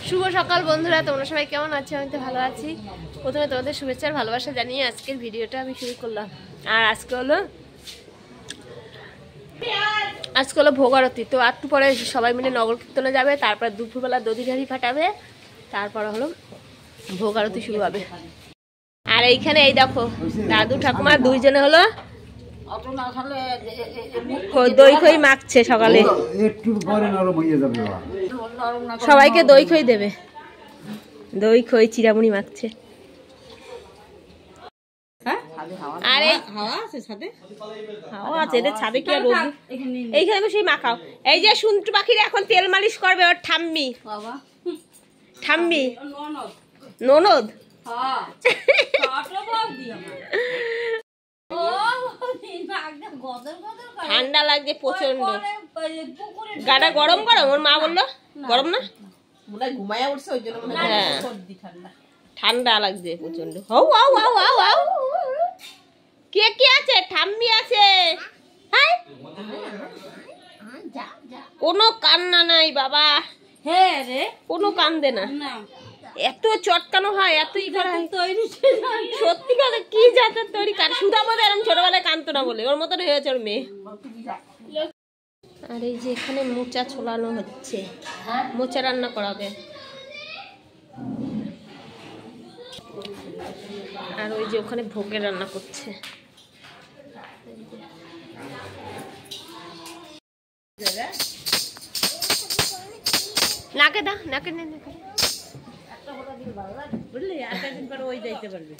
শুভ সকাল বন্ধুরা, তোমরা সবাই কেমন আছো? আমি তো ভালো আছি। প্রথমে তোমাদের শুভেচ্ছা আর ভালোবাসা জানিয়ে আজকের ভিডিওটা আমি শুরু করলাম। আর আজকে হলো ভোগারতি। তো একটু পরে সবাই মিলে নগর কীর্তনে যাবে, তারপর দুপুরবেলা দধিঘাড়ি ফাটাবে, তারপর হলো ভোগারতি শুরু হবে। আর এইখানে এই দেখো দাদু ঠাকুমা দুইজনে হলো দই খই মাখছে সকালে। সবাইকে দই খই দেবে, দই খই চিরামুড়ি মাখছে। আর হাওয়া আছে, এটা ছাদে কি আর এইখানে সেই মাখাও। এই যে সুন্টু পাখির এখন তেল মালিশ করবে ওর ঠাম্মি। ঠাম্মি ননদ ঠান্ডা লাগছে প্রচন্ড, গাটা গরম গরম। ওর মা বললো গরম না, ঘুমায়া উঠছে ওই জন্য ঠান্ডা লাগছে প্রচন্ড। হও আও আও আও আও, কে কে আছে? ঠাম্মি আছে। কোনো কান্না নাই বাবা, হ্যাঁ রে, কোনো কান্দে না। এত চটকানো হয়, এতই করা হয়। সত্যি কথা, কি জাতের তৈরি কান। সুধা বোধ এরকম ছোটবেলায় কানতো না বলে ওর মতন হয়েছে ওর মেয়ে। আর এই যে এখানে মোচা ছোলানো হচ্ছে, মোচা রান্না করাবে। আর ওই যে ওখানে ভোগে রান্না করছে। নাকে দা, নাকে নে, নাকে বুঝলি, আর কদিন পরে ওই যাইতে পারবে।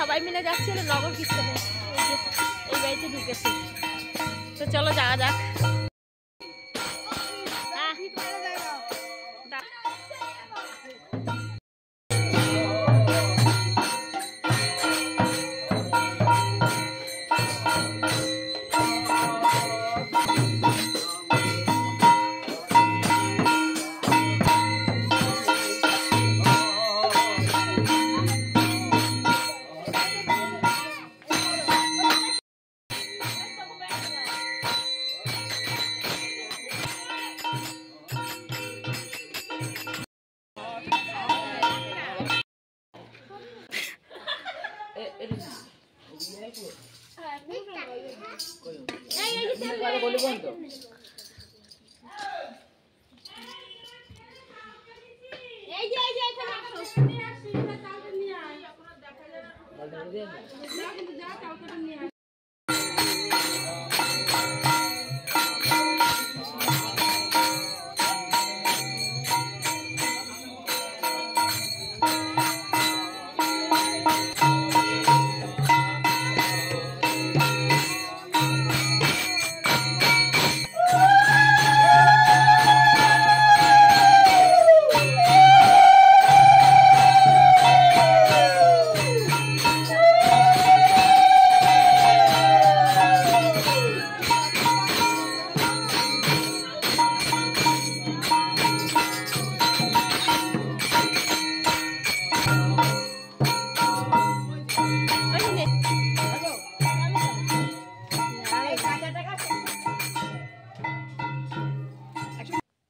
সবাই মিলে যাচ্ছি নগর কীর্তনে, এই বাড়িতে ঢুকেছি। তো চলো যাওয়া যাক।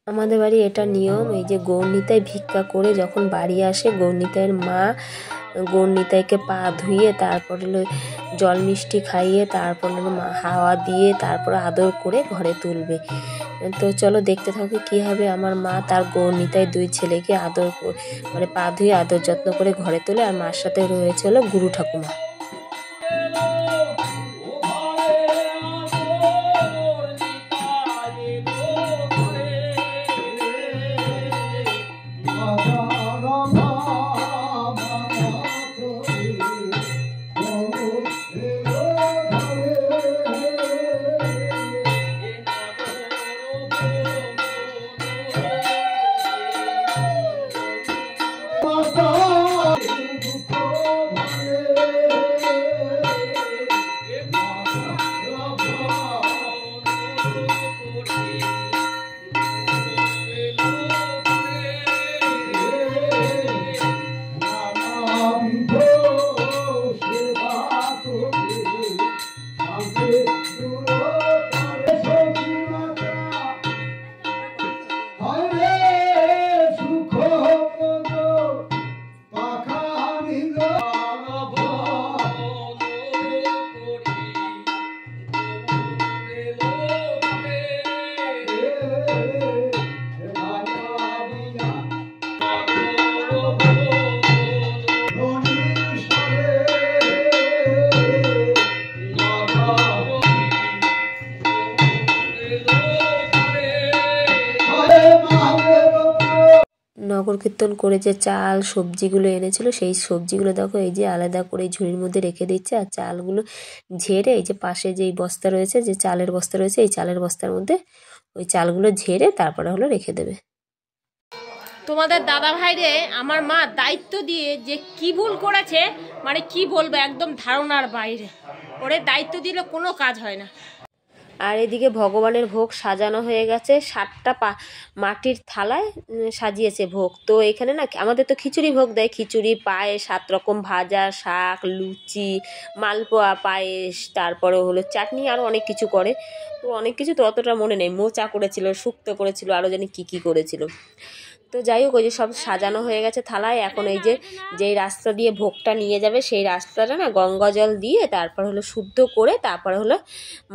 আমাদের বাড়ি এটা নিয়ম, এই যে গৌরনিতাই ভিক্ষা করে যখন বাড়ি আসে, গৌরনিতাইয়ের মা গৌরনিতাইকে পা ধুয়ে তারপর হলো জল মিষ্টি খাইয়ে, তারপর হলো হাওয়া দিয়ে, তারপর আদর করে ঘরে তুলবে। তো চলো দেখতে থাকি কীভাবে আমার মা তার গৌরনিতাই দুই ছেলেকে আদর মানে পা ধুয়ে আদর যত্ন করে ঘরে তোলে। আর মার সাথে রয়েছে হলো গুরু ঠাকুমা। নগর কীর্তন করে যে চাল সবজিগুলো এনেছিল সেই সবজিগুলো দেখো এই যে আলাদা করে ঝুড়ির মধ্যে রেখে দিচ্ছে, আর চালগুলো ঝেড়ে এই যে পাশে যেই বস্তা রয়েছে, যে চালের বস্তা রয়েছে, এই চালের বস্তার মধ্যে ওই চালগুলো ঝেড়ে তারপরে হলো রেখে দেবে। তোমাদের দাদা ভাইরে আমার মা দায়িত্ব দিয়ে যে কি ভুল করেছে, মানে কি বলবো, একদম ধারণার বাইরে। ওরে দায়িত্ব দিলে কোনো কাজ হয় না। আর এদিকে ভগবানের ভোগ সাজানো হয়ে গেছে, 7টা মাটির থালায় সাজিয়েছে ভোগ। তো এখানে না আমাদের তো খিচুড়ি ভোগ দেয়, খিচুড়ি, পায়েস, 7 রকম ভাজা, শাক, লুচি, মালপোয়া, পায়েস, তারপরে হলো চাটনি, আরও অনেক কিছু করে। তো অনেক কিছু তো অতটা মনে নেই, মোচা করেছিল, শুক্তো করেছিল, আরও জানি কী করেছিল। তো যাই হোক, ওই যে সব সাজানো হয়ে গেছে থালায়। এখন এই যে যেই রাস্তা দিয়ে ভোগটা নিয়ে যাবে সেই রাস্তাটা না গঙ্গা জল দিয়ে তারপর হলো শুদ্ধ করে তারপরে হলো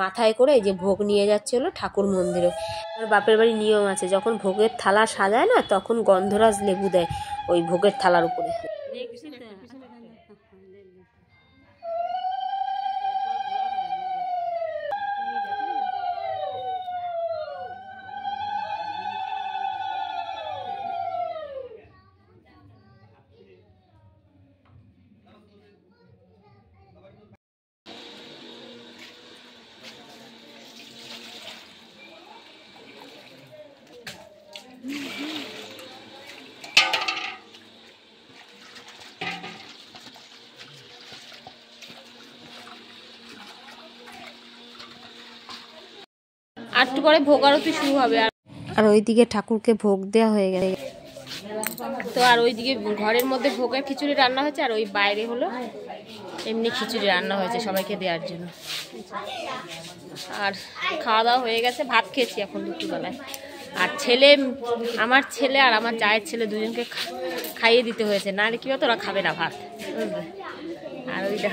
মাথায় করে এই যে ভোগ নিয়ে যাচ্ছে হলো ঠাকুর মন্দিরে। আমার বাপের বাড়ির নিয়ম আছে, যখন ভোগের থালা সাজায় না তখন গন্ধরাজ লেবু দেয় ওই ভোগের থালার উপরে। আর একটু পরে ভোগ আরতি শুরু হবে। আর ওইদিকে ঠাকুরকে ভোগ দেওয়া হয়ে গেছে। তো আর ওইদিকে ঘরের মধ্যে ভোগের খিচুড়ি রান্না হয়েছে, আর ওই বাইরে হলো এমনি খিচুড়ি রান্না হয়েছে সবাইকে দেওয়ার জন্য। আর খাওয়া দাওয়া হয়ে গেছে, ভাত খেয়েছি এখন দুপুরবেলায়। আর আমার ছেলে আর আমার জায়ের ছেলে দুজনকে খাইয়ে দিতে হয়েছে, নাহলে কি হতো ওরা খাবে না ভাত, বুঝলে। আর ওইটা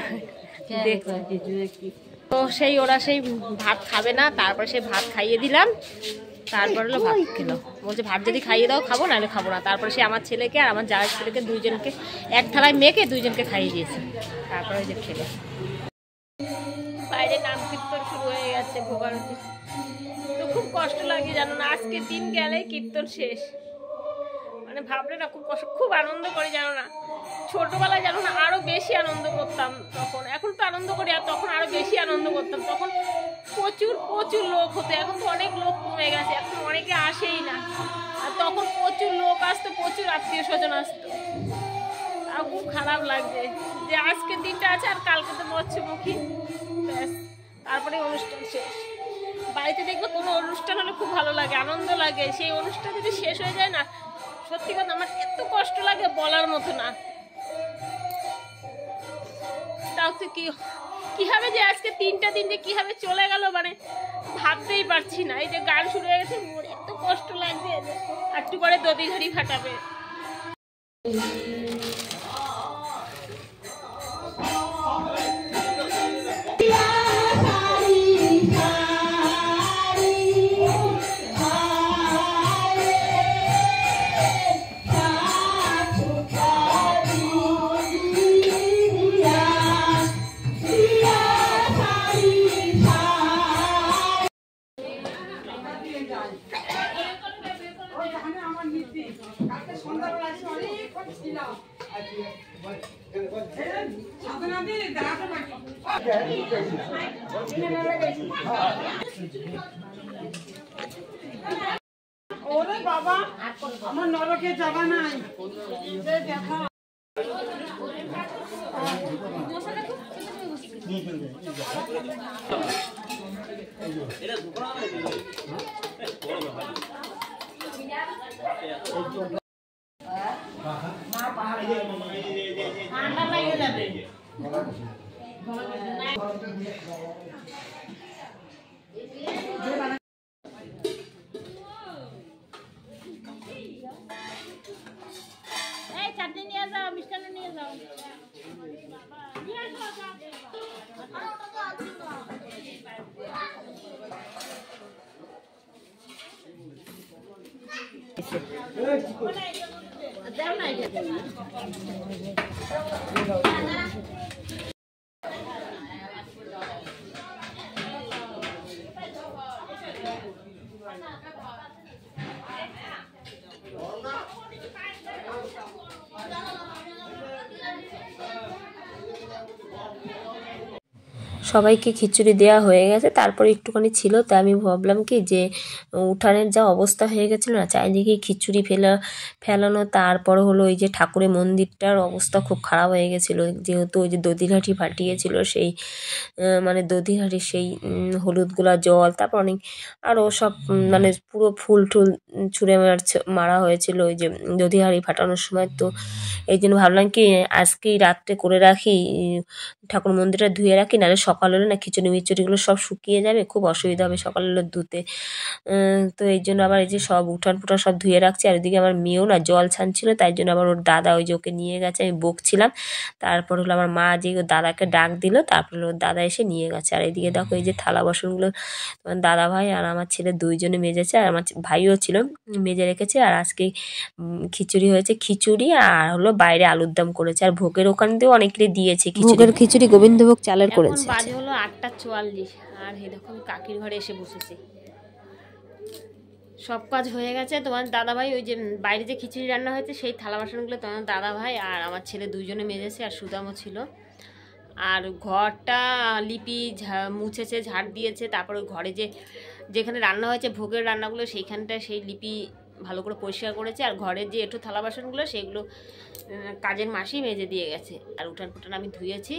তো ওরা সেই ভাত খাবে না, তারপরে সেই ভাত খাইয়ে দিলাম, তারপর হলো ভাত খেলো। বলছে ভাত যদি খাইয়ে দাও খাবো, নাহলে খাবো না। তারপরে সে আমার ছেলেকে আর আমার জায়ের ছেলেকে দুইজনকে এক থালায় মেখে দুইজনকে খাইয়ে দিয়েছে, তারপরে ওই যে খেলো। বাইরে নাম কীর্তন শুরু হয়ে গেছে, ভোগারতি। তো খুব কষ্ট লাগে জানো না, আজকে দিন গেলে কীর্তন শেষ। মানে ভাবলে না খুব কষ্ট, খুব আনন্দ করে জানো না। ছোটবেলায় জানো না আরো বেশি আনন্দ করতাম তখন, এখন তো আনন্দ করি, আর তখন আরো বেশি আনন্দ করতাম। তখন প্রচুর প্রচুর লোক হতো, এখন তো অনেক লোক কমে গেছে, এখন অনেকে আসেই না। আর তখন প্রচুর লোক আসতো, প্রচুর আত্মীয় স্বজন আসতো। আর খুব খারাপ লাগছে যে আজকের দিনটা আছে, আর কালকে তো মৎস্যমুখী, ব্যাস তারপরে অনুষ্ঠান শেষ। বাড়িতে দেখবে কোনো অনুষ্ঠান হলে খুব ভালো লাগে, আনন্দ লাগে। সেই অনুষ্ঠান যদি শেষ হয়ে যায় না, সত্যি কথা আমার এত কষ্ট লাগে বলার মতো না। তাও তো কিভাবে যে আজকে 3টা দিন যে কিভাবে চলে গেল, মানে ভাবতেই পারছি না। এই যে গান শুরু হয়ে গেছে, এত কষ্ট লাগবে। একটু পরে দধি ঘড়ি ফাটাবে। ওরে বাবা, আমার নরকে যাবা নাই। ঠান্ডা লাগে যাবে। চাটনি নিয়ে যাও, মিষ্টান্ন নিয়ে যাও। দাও না এটা। সবাইকে খিচুড়ি দেওয়া হয়ে গেছে, তারপরে একটুখানি ছিল, তাই আমি ভাবলাম কি যে উঠানের যা অবস্থা হয়ে গেছিলো না, চারিদিকে খিচুড়ি ফেলানো, তারপর হলো ওই যে ঠাকুরের মন্দিরটার অবস্থা খুব খারাপ হয়ে গেছিলো, যেহেতু ওই যে দধিঘাটি ফাটিয়েছিল সেই মানে দধিঘাটির সেই হলুদগুলা জল, তারপর অনেক আরও সব মানে পুরো ফুল টুল ছুঁড়ে মারা হয়েছিল ওই যে দধিহাঁড়ি ফাটানোর সময়। তো এই জন্য ভাবলাম কি আজকেই রাত্রে করে রাখি, ঠাকুর মন্দিরটা ধুয়ে রাখি, নাহলে সকাল হলে না খিচুড়ি মিচুড়িগুলো সব শুকিয়ে যাবে, খুব অসুবিধা হবে সকাল হলে ধুতে। তো এই জন্য আবার এই যে সব উঠান ফুটান সব ধুয়ে রাখছি। আর ওইদিকে আমার মেয়েও না জল ছানছিল, তাই জন্য আবার ওর দাদা ওই যে ওকে নিয়ে গেছে, আমি বকছিলাম। তারপর হলো আমার মা যে ওর দাদাকে ডাক দিল, তারপর ওর দাদা এসে নিয়ে গেছে। আর এইদিকে দেখো এই যে থালা বাসনগুলো তোমার দাদা ভাই আর আমার ছেলে দুইজনে মেজেছে, আর আমার ভাইও ছিল মেজে রেখেছে। আর আজকে খিচুড়ি হয়েছে, খিচুড়ি আর হলো বাইরে আলুর দম করেছে, আর ভোগের ওখান দিয়েও অনেকে দিয়েছে ভোগের খিচুড়ি, গোবিন্দভোগ চালের করেছে। এখন বাজে হলো 8:44, আর এই দেখো আমি কাকির ঘরে এসে বসেছি। সব কাজ হয়ে গেছে। তোমার দাদাভাই ওই যে বাইরে যে খিচুড়ি রান্না হয়েছে সেই থালা বাসনগুলো তোমার দাদাভাই আর আমার ছেলে দুইজনে মেজেছে, আর সুদামও ছিল। আর ঘরটা লিপি মুছেছে, ঝাড় দিয়েছে। তারপর ওই ঘরে যেখানে রান্না হয়েছে ভোগের রান্নাগুলো সেইখানটা সেই লিপি ভালো করে পরিষ্কার করেছে। আর ঘরের যে একটু থালা বাসনগুলো সেগুলো কাজের মাসি মেজে দিয়ে গেছে। আর উঠান ফুটান আমি ধুয়েছি,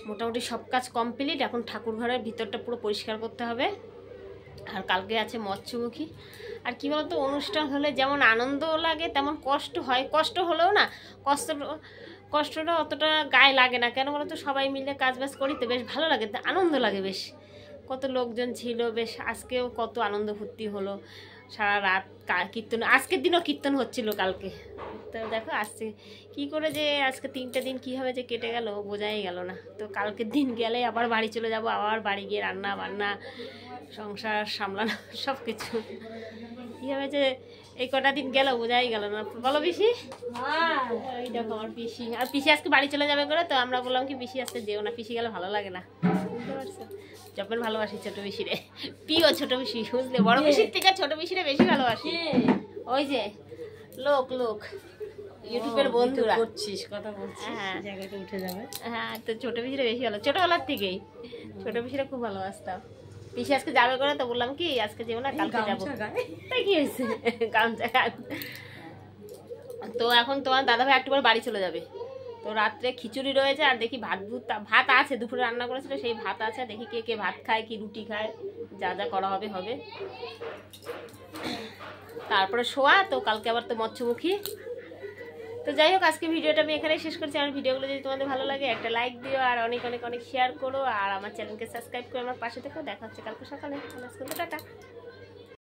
মোটামুটি সব কাজ কমপ্লিট। এখন ঠাকুর ঘরের ভিতরটা পুরো পরিষ্কার করতে হবে। আর কালকে আছে মৎস্যমুখী। আর কী বলতো, অনুষ্ঠান হলে যেমন আনন্দ লাগে তেমন কষ্ট হয়। কষ্ট হলেও না কষ্টটা অতটা গায়ে লাগে না, কেন বলতো সবাই মিলে কাজ বাজ করি তো বেশ ভালো লাগে, আনন্দ লাগে বেশ। কত লোকজন ছিল, বেশ আজকেও কত আনন্দ ফুর্তি হলো সারা রাত। কীর্তন আজকের দিনও কীর্তন হচ্ছিল কালকে। তো দেখো আজকে কী করে যে আজকে 3টে দিন কীভাবে যে কেটে গেল বোঝাই গেল না। তো কালকের দিন গেলে আবার বাড়ি চলে যাব, আবার বাড়ি গিয়ে রান্না বান্না সংসার সামলানো সব কিছু কীভাবে যে এই কটা দিন গেল বোঝাই গেল না। বলো পিসি? এই দেখো আমার পিসি, আর পিসি আজকে বাড়ি চলে যাবে করে, তো আমরা বললাম কি পিসি আজকে যেও না, পিসি গেলে ভালো লাগে না, বুঝতে পারছো? যখন ভালোবাসি ছোট পিসিরে, প্রিয় ছোট পিসি, বুঝলে? বড় পিসির থেকে ছোট পিসিরে বেশি ভালোবাসি। ওই যে লোক ইউটিউবের বন্ধুরা করছিস কথা বলছিস, হ্যাঁ জায়গাটা উঠে যাবে। হ্যাঁ, তো ছোট পিসিরে বেশি ভালো, ছোটবেলার থেকেই ছোট পিসিরে খুব ভালোবাসতাম। পিসি আজকে যাবে করে, তো বললাম কি আজকে যেও না, কালকে যাবো। তাই কি হয়েছে, গামছা গায়ে। তো এখন তোমার দাদাভাই একটুবার বাড়ি চলে যাবে। তো রাত্রে খিচুড়ি রয়েছে, আর দেখি ভাত আছে, দুপুরে রান্না করেছিল সেই ভাত আছে। দেখি কে কে ভাত খায়, কি রুটি খায়, যা যা করা হবে হবে। তারপরে শোয়া, তো কালকে আবার তো মৎস্যমুখী। তো যাই হোক, আজকে ভিডিওটা আমি এখানেই শেষ করছি। আমার ভিডিওগুলো যদি তোমাদের ভালো লাগে একটা লাইক দিও, আর অনেক অনেক অনেক শেয়ার করো, আর আমার চ্যানেলকে সাবস্ক্রাইব করে আমার পাশে থেকেও। দেখা হচ্ছে কালকে সকালে। টাটা।